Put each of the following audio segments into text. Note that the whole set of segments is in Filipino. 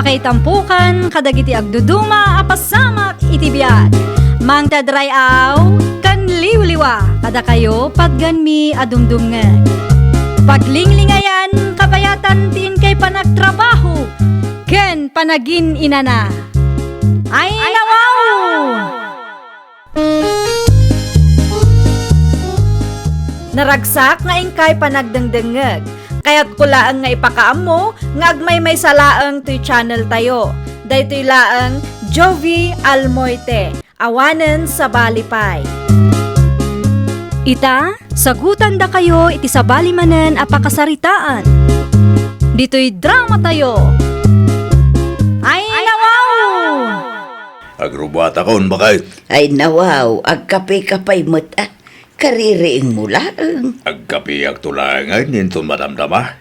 Makaitampukan kadagiti agduduma apasamak iti biag. Mangtadray aw kan liwliwa kada kayo pagganmi adumdumngen. Paglinglingayan kabayatan tin kay panagtrabaho ken panagin inana. Ay nawaw! Naragsak nga ingkay panagdengdengeg. Kaya't kulaang nga ipakaam mo, nga agmay may salaang to'y channel tayo. Daytoy laang Jovi Almoite, awanen sa balipay. Ita, sagutan da kayo iti sa balimanen apakasaritaan. Dito'y drama tayo. Ay nawaw! Agrubat akon bakit? Ay nawaw, agkapay-kapay mo't kaririing mo lang. Agkapiyak tulangan ninton madamdama.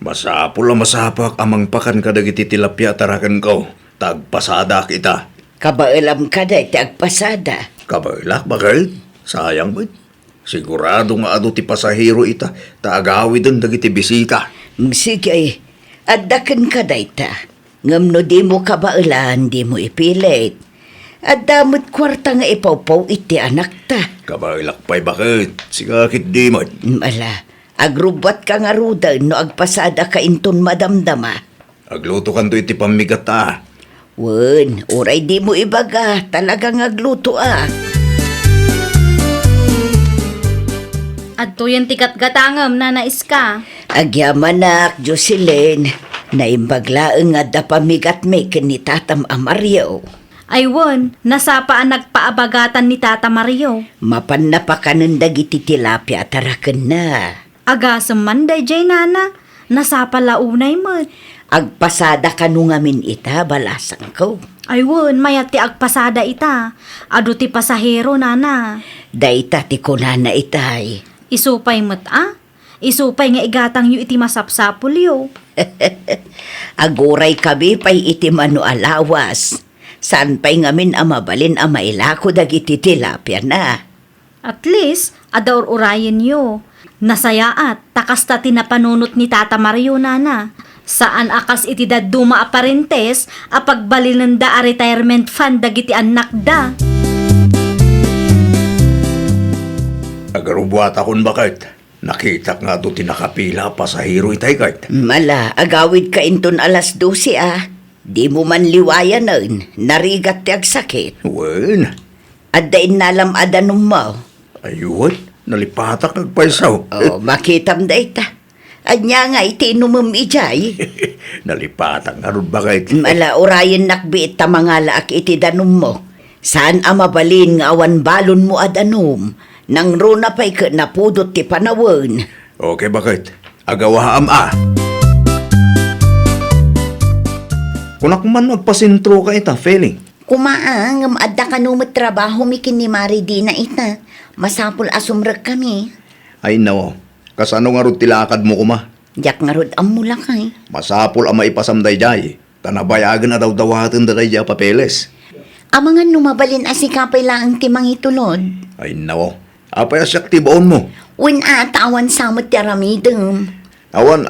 Masapul ang masapak amang pakan kadagiti tilapia tarakan ko. Tagpasada kita. Kabailam ka na iti agpasada. Kabailak bakit? Sayang ba? Sigurado nga ado ti pasahero ita. Taagawi dun dagiti bisita. Sige, adakan ka na ita. Ngam no di mo kabailan, di mo ipilit. At damot kwarta nga ipawpaw iti anak ta. Kabailak pa'y bakit? Sigakit di mo. Mala, agrubat ka nga ruda no agpasada ka inton madamdama. Agluto kan to iti pamigat ta. Wen, oray di mo ibaga, talagang agluto Adto yan tikat gatangam na nais ka. Agyamanak, Jocelyn, naimbaglaeng nga da pamigat me ken ni Tatam Amario. Aywon, nasapaan nagpaabagatan ni Tata Mario. Mapan na pa kanundag iti tilapia taraken na. Agasam man day jay nana, nasapa launay mo. Agpasada kanungamin ita, balasang ko. Aywon, mayat ti agpasada ita. Ado ti pasahero nana. Dayta ti kunana itay. Isupay mo't Isupay nga igatang yu iti masapsapul yu. Aguray kabi pay iti mano alawas. Saan pa'y ngamin amabalin amailako dagiti tilapia na. At least, adaur urayin yu. Nasayaat, takasta tinapanunot ni Tata Mario nana. Saan akas iti daduma aparentes, apagbalin da a retirement fund dagiti anak da. Agarubuat akon bakit? Nakita nga do tinakapila pasahero itay kahit. Mala, agawid ka inton alas 12 Di mo man liwayan nun, narigat ti agsakit. Wen, At dain nalam adanum mo. ayun, nalipatak nagpaisaw. Makitam da ita. Anya nga iti inumum ijay. Nalipatak nga ron bakit? Mala orayan nakbiit ta mga laak iti danum mo. Saan amabalin nga awan balon mo adanum. Nang runa pa'y ka napudot ti panawon. Okay, bakit? Agawaam Kunak man magpasintro ka ita, feeling. Kumaang, adda ka numit trabaho mikin ni Mari di na ita. Masapul asumrag kami. Ay nawa, kasano nga ron tilakad mo kuma? Yak nga rod ang mula kay. Masapol ang maipasamday jay. Tanabayagan na daw dawatin da jay papeles. Amangan numabalin asikapay lang timang itulod. Ay nawa, apay asyak tibaon mo. Win atawan samot tiaramidem. Awan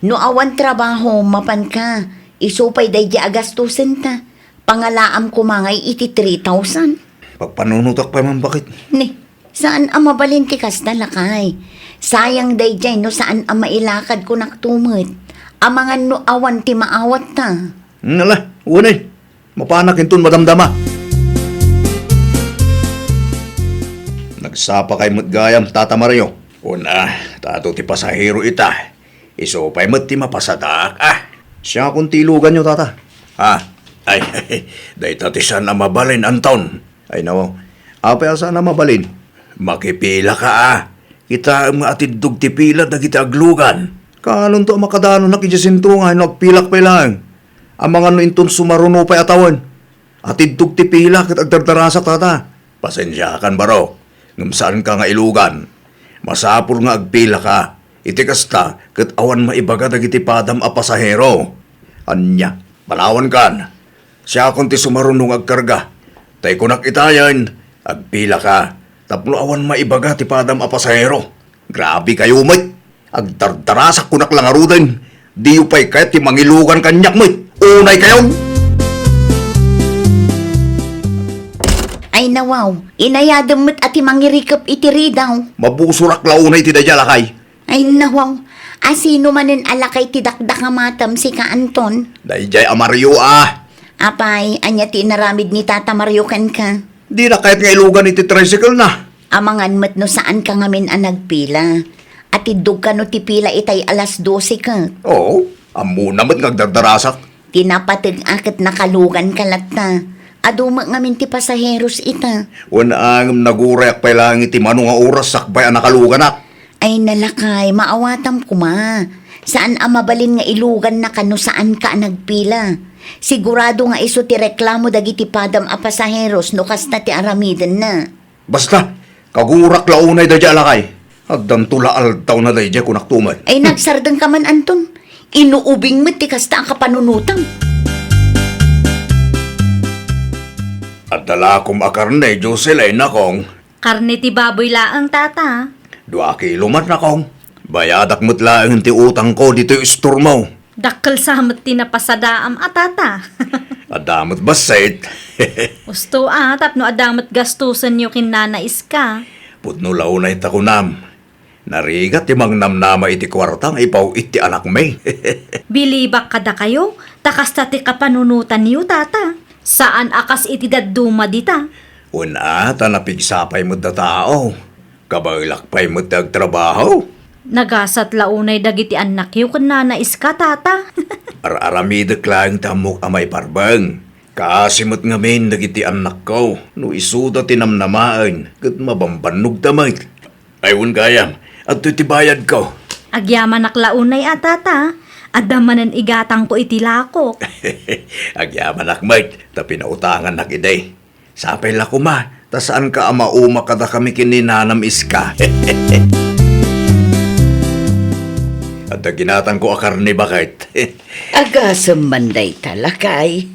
No awan trabaho, mapan ka. Isupay day di agastusin ta. Pangalaam kumangay iti 3,000. Pagpanunutak pa man bakit? Ne, saan ang mabalin ti kas lakay? Sayang day jay no saan ang mailakad ko naktumot. Amangan no awan ti maawat ta. Nala, unay. Mapanak intun madamdama. Nagsapa kay matgayam, Tata Mario. Una, tato ti pasahero ita. Iso pa'y mat ti mapasadak. Siya kung tilugan nyo, Tata. Ay, dahi tati siya na mabalin ang taon. Ay, nawaw. Apay asa na mabalin? Makipila ka, Kita mga atidog ti pila na kita aglugan. Kanon to makadano na kijasintungan, nagpilak pa lang. Ang mga no inton sumaruno pa atawan. Atidog ti pila kat agdardarasak, Tata. Pasensya kan baro. Ngam saan ka nga ilugan. Masapul nga agpila ka. Iti kasta, kat awan maibaga dagiti padam a pasahero. Anya, palawan kan. Siya kung ti sumarunong agkarga. Tay kunak itayan, agpila ka. Tapno awan maibaga ti padam a pasahero. Grabe kayo, mate. Agdardarasak kunak lang aruden. Di upay kahit ti mangilugan kanyak, mate. Unay kayong! Ay nawaw, inayadam mo't ati mangirikap itiri daw. Mabusurak launay ti dadya lakay. Ay nawaw, asino manin alakay tidakdak nga matam si ka Anton. Dayjay Amario Apay, anya ti naramid ni Tata Mario kan ka. Di na kahit nga ilugan iti tricycle na. Amangan mo't no saan ka ngamin ang nagpila. At idug ka no ti pila itay alas 12 ka. Oo, amo naman ngagdardarasak. Tinapatag akit nakalugan ka latta. Aduma ngamin ti pasaheros ita. Wala ang nagurayak pa lang iti mano nga oras sakbay ang nakalugan na. Ay nalakay, maawatam ko ma. Saan ang mabalin nga ilugan na kano saan ka nagpila? Sigurado nga iso ti reklamo dagiti padam a pasaheros no kasta ti aramidan na. Basta, kagurak launay dadya lakay. Agdan tula altaw na dadya kunak tumay. Ay nagsardang ka man Anton. Inuubing mo ti kasta ang kapanunutang. At dala kong akarne, Jocelyn na kong. Karne ti baboy laang tata. 2 kilo man na kong. Bayadak mo't laang ti utang ko dito yung store mo. Dakkel sa hamat ti napasadaam atata. Adamot basit. Gusto tapno adamat gastusan nyo kinanais ka. Putno launay takunam. Narigat ti mangnamnama iti kwartang ipaw iti anak may. Bilibak kada kayo, takasta ti kapanunutan niyo tata. Saan akas iti dadduma dita? Una, tanapigsapay mo't da tao. Kabailakpay mo't trabaho. Nagasat launay dagiti anak yu kinanais ka tata. Ar-aramidak lang tamok amay parbang. Kasimot ngamin dagiti anak ko. No isuda tinamnamaan. Kat mabambanog tamay. Ayun kayam. At titibayad ko. Agyaman naklaunay atata. Adamanan igatang ko iti lakok. Agyaman akmait. Ta pinautangan nakiday. Sapay la kuma. Ta saan ka amauma kada kami kininanam iska. At ginatan ko akarni bakit? Agasam manday talakay.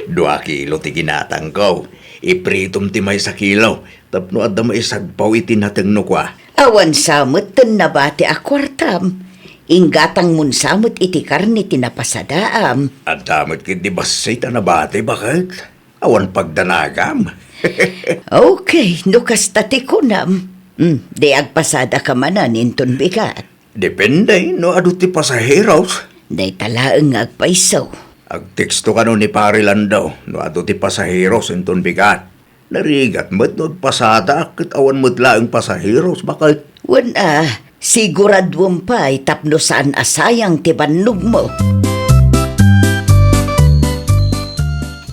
2 kilo ti ginatan ko. Ipritom ti may sa kilo. Tapno adda may sagpaw iti natengno kwa. Awan samot ten nabati a kwartam. Inggatang mun samot iti karni tinapasadaam. At damot kit di basay tanabate bakit? Awan pagdanagam. Okay, no kastati ko nam. Di agpasada ka manan inton bigat. Depende, no adu ti pasaheros. Day talaang agpaisaw. Agteksto ka no ni Parilan daw, no adu ti pasaheros inton bigat. Narigat mo't no pasada akit awan mo't laang pasaheros bakit? Wana, siguradwam pa'y tapno saan asayang ti bannog mo.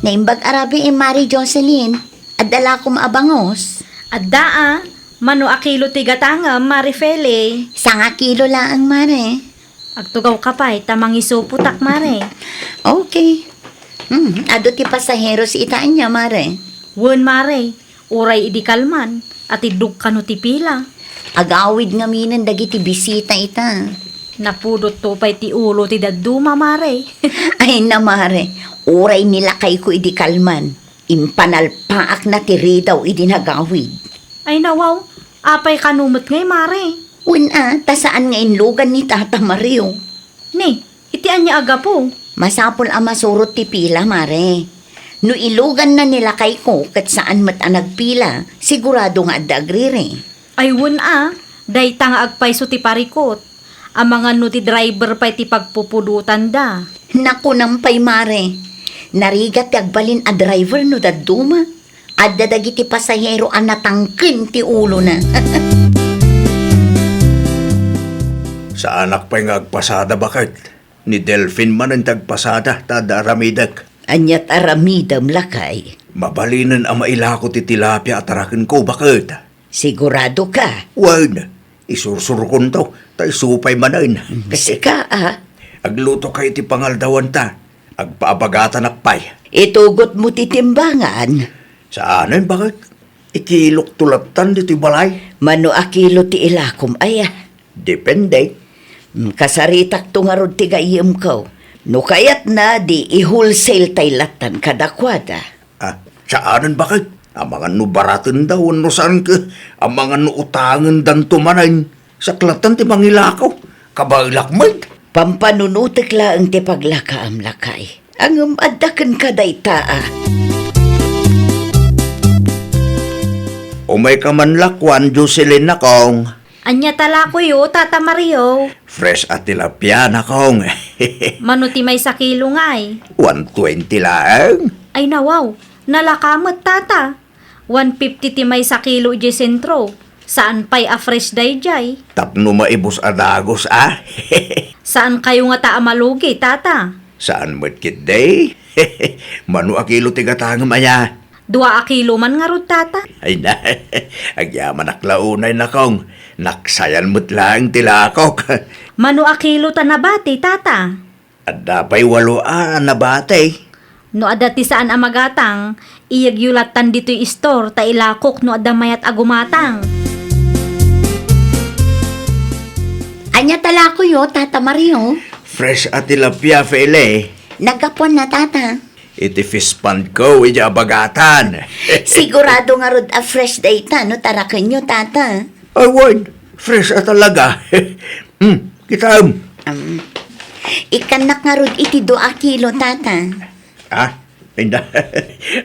Naimbag arabi Mari Jocelyn, adala ko maabangos. Adda mano akilo ti gatanga marifele. 1 kilo lang Mare. Agtugaw ka pa'y tamang isuputak mare. Okay. Ado ti pasaheros itaan niya Mare. Wen mare, uray idi kalman at idug kano ti pila. Agawid nga minan dagiti bisita ita. Napudot to pa'y ti ulo ti dadduma mare. Ay na Mare, uray nilakay ko idi kalman. Impanalpaak na ti ridaw idi nagawid. Ay nawaw, apay kanumot ngay mare. Una, tasaan nga inlugan ni Tata Mario. Ni, itian niya aga po. Masapol ang masurot ti pila, Mare. No ilugan na nila kay ko kat saan mat ang nagpila, sigurado nga adagrire. Ay wun day tanga agpay ti parikot. Ang mga no ti driver pa'y ti pagpupulutan da. Naku nampay, Mare. Narigat ti agbalin a driver no daduma. Adda dagiti pasahero ang natangkin ti ulo na. Sa anak pa'y ngagpasada bakit? Ni Delphine man ang tagpasada, tada aramidak. Anyat aramidam lakay. Mabalinan ang mailako ti tilapia at arakin ko, bakit? Sigurado ka. Wan, isursurkon to, tay supay manan. Kasi ka, Agluto kay ti pangaldawan ta, agpaabagatan akpay. Itugot mo ti timbangan. Saanan bakit? Ikilok tulatan di ti balay. Mano akilo ti ilakom aya. Depende. Kasaritak tungarod ti gayem ko. No kayat na di i-wholesale tay latan kadakwada. Saanan bakit? Ang mga nubaratan daw, no saan ka? Ang mga nuutangan dan tumanan. Sa klatan ti mangilakaw. Kabailak mo. Pampanunutik laang ti paglakaam lakay. Ang adakan ka dayta. Umay ka man lakwan, Jocelyn na kong. Anya tala ko yo, Tata Mario. Fresh at tilapia na kong. Manuti may sa kilo ngay. 120 lang. Ay nawaw, nalakamot tata. 150 ti may sa kilo di sentro. Saan pa'y a-fresh day jay? Tapno maibos adagos, ah. Saan kayo nga ta amalugi, tata? Saan matkit day? Manu akilo tigatang maya. 2 kilo man nga rod, tata. Ay na, agyaman aklaunay na kong. Naksayan mo't lang tilakok. Mano a kilo ta nabati, tata? At dapay 8 na batay. No adati saan amagatang, iyagyulatan dito'y store, ta ilakok no adamayat agumatang. Anya tala ko yo, Tata Mario. Fresh at tilapia, Fele. Nagapon na, Tata. Iti fish pond ko, ija bagatan. Sigurado nga rod a fresh dayta, no tarakan nyo, Tata. Ay, word. Fresh at talaga. Kitam. Ikanak nga rod iti 2 kilo, Tata. Ah, hindi.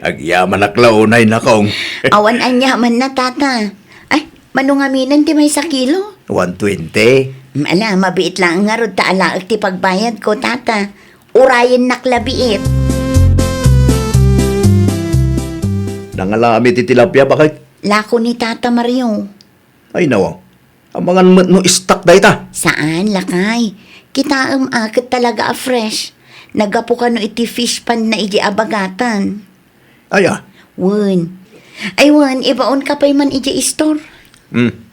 Agyaman aklaunay na kong. Awan anyaman na, Tata. Ay, manungaminan ti may sa kilo. 120. Ala, mabiit lang nga rod taalaag ti pagbayad ko, Tata. Urayan naklabiit. Nangalami ti tilapia, bakit? Lako ni Tata Mario. Ay, nawaw. Ang mga no stock day ta. Saan, lakay? Kita akit talaga a fresh. Nagapo ka no iti fish pan na iji abagatan. Ay, ah. Wen. Ay, wen, ibaon ka pa'y man iji store.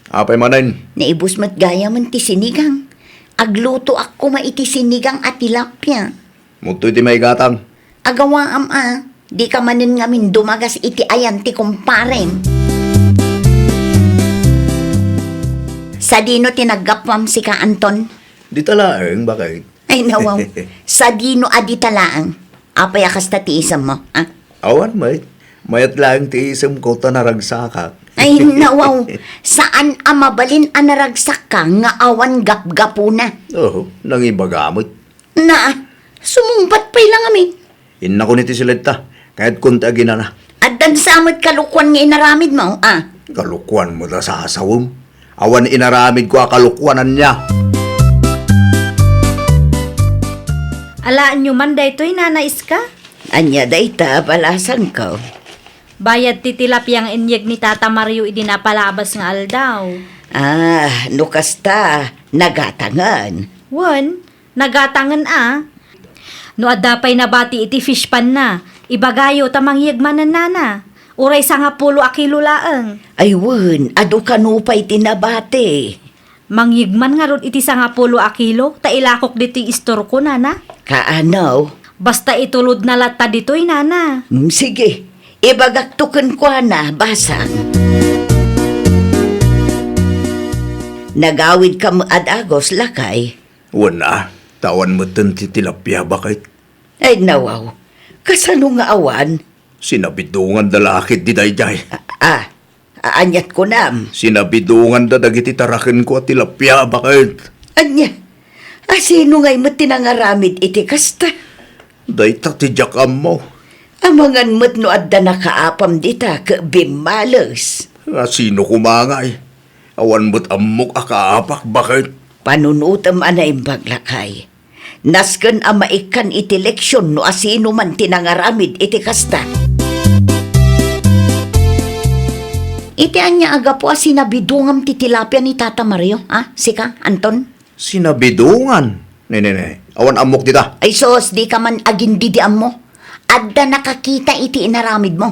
Apay manan. Naibus mat gaya man ti sinigang. Agluto ako maiti sinigang at tilapia. Mutoy ti may gatang. Agawa di ka manin ngamin dumagas iti ayan ti kumparem. Sa dino tinaggapwam si ka Anton? Di talaang, bakit? Ay nawaw, sa dino aditalaang. Apay akas ta tiisam mo, ha? Awan, may. Mayat lang ti isam ko ta naragsakak. Ay nawaw, saan amabalin anaragsak ka nga awan gap-gapo na? Oo, nangibagamot. Na, sumumbat pa'y lang amin. Inna ko niti silita, kahit kunta ginana. At dan samot kalukwan nga inaramid mo, ah? Kalukwan mo na sa asawom. Awan inaramid ko akalukwanan niya. Alaan nyo man daytoy nanais ka? Anya dayta, balasan ko. Bayad ti tilapyang inyeg ni Tata Mario idinapalabas nga aldaw. Ah, nukasta, nagatangan. Wan, nagatangan No adapay nabati iti fish pan na. Ibagayo tamang yegmanan nana. Uray sa nga 10 kilo laeng. Ay wen, adu kanupay tinabate. Mangyigman nga ron iti sa nga 10 kilo. Ta ilakok dito istor ko nana. Kaanaw? Basta itulod na lata dito'y nana. Sige, ibagaktukan ko na, basang. Nagawid ka mo adagos, lakay. Wala, tawan mo tan ti tilapia, bakit? Ay nawaw, kasano nga awan? Sinabidungan dalakit di dayjay. Anyat ko nam. Sinabidungan da dagiti tarakin ko at tilapia, bakit? Anya, sino nga'y mo tinangaramid iti kasta? Dayta ti jakam mo. Amangan mo't no adda nakaapam dita ka bimalos. Sino kumangay? Awan mo't amok akaapak, bakit? Panunutam anay baglakay. Nasken amaikan iti leksyon no asino man tinangaramid iti kasta. Iti anya aga po sinabidungam ti tilapia ni Tata Mario, ha? Sika, Anton? Sinabidungan? Ne. Awan amok dita. Ay sos, di ka man agindidiam mo. Adda nakakita iti inaramid mo.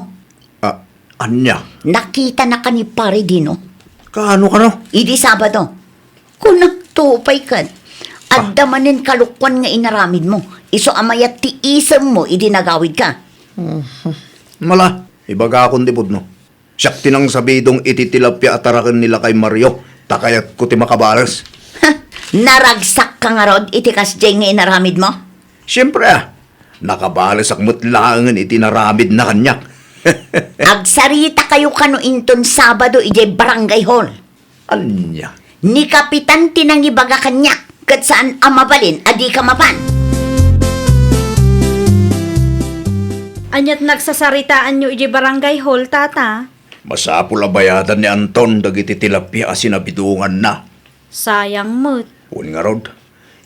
Anya? Nakita na ka ni pare dino. Kaano ka no? Idi Sabado. Kung nagtupay ka, adda manin kalukwan nga inaramid mo. Iso amayat ti isam mo, idi nagawid ka. Mala, ibaga akong dipod no. Siyak tinang sabidong ititilapya at tarakan nila kay Mario. Takayat ko ti makabalas. Naragsak ka nga rod, iti kasjay nga inaramid mo? Siyempre nakabalas ak mutlangan itinaramid na kanya. Agsarita kayo kano inton Sabado, iti barangay hall. Anya? Ni Kapitan tinangibaga kanya. Kat saan ang mabalin, adi ka mapan. Anyat nagsasaritaan nyo iji barangay hall, tata. Masapul a bayadan ni Anton dagiti tilapia a sinabidungan na. Sayang mo't. Un nga rod,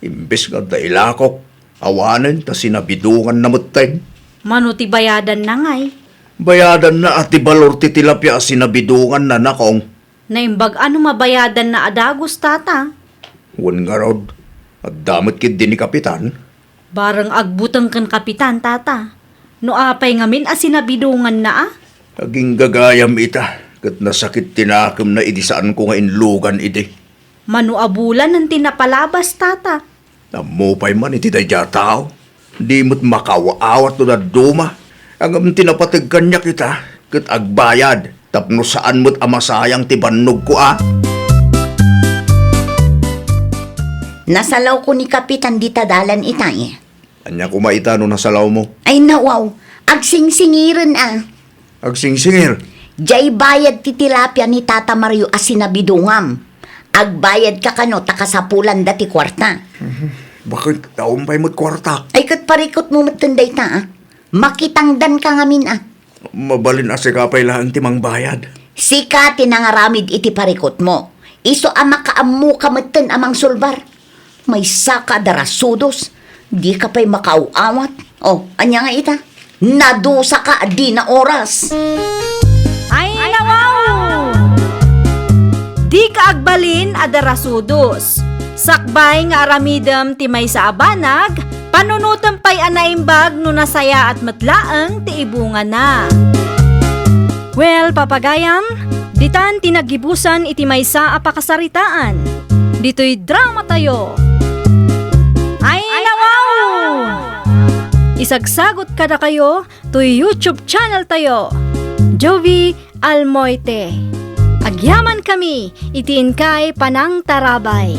imbes nga dailakok, awanen ta sinabidungan na muteng. Manuti bayadan na ngay. Bayadan na at ibalor ti tilapia a sinabidungan na nakong. Naimbag ano mabayadan na adagos, tata. Un nga rod, at damot kid din ni Kapitan. Barang agbutang kan kapitan, tata. No apay ngamin a sinabidungan na ah. Aging gagayam ita, kat nasakit tinakam na idi saan ko nga inlugan idi. Manuabulan ng tinapalabas, tata. Namupay man iti dadya tao. Di mo't makawaawat to na duma. Ang tinapatag kanya kita, kat agbayad. Tapno saan mo't amasayang ti bannog ko ah. Nasalaw ko ni Kapitan di tadalan itay. Anya kumaita no nasalaw mo. Ay nawaw, agsingsingiran ah. Agsingsingir. Jay bayad ti tilapia ni Tata Mario as sinabidungam. Agbayad ka kano takasapulan dati kwarta. Bakit taumpay mo't kwartak? Ay kat parikot mo matunday ta ah. Makitangdan ka ngamin ah. Mabalin ase kapay lang timang bayad. Sika tinangaramid iti parikot mo. Iso ama kaamu kamatan amang sulbar. May saka darasudos. Di ka pa'y makauawat. Oh, anya nga ita. Nadusa ka di na oras. Ay, nawaw! Di ka agbalin adarasudos. Sakbay nga aramidem ti may sa abanag, panunutan pa'y anaimbag no nasaya at matlaang ti ibunga na. Well, papagayam, ditan tinagibusan iti may sa apakasaritaan. Dito'y drama tayo. Ay, nawaw! Isagsagot kada kayo to YouTube channel tayo. Jovi Almoite. Agyaman kami, itiin kay Panang Tarabay.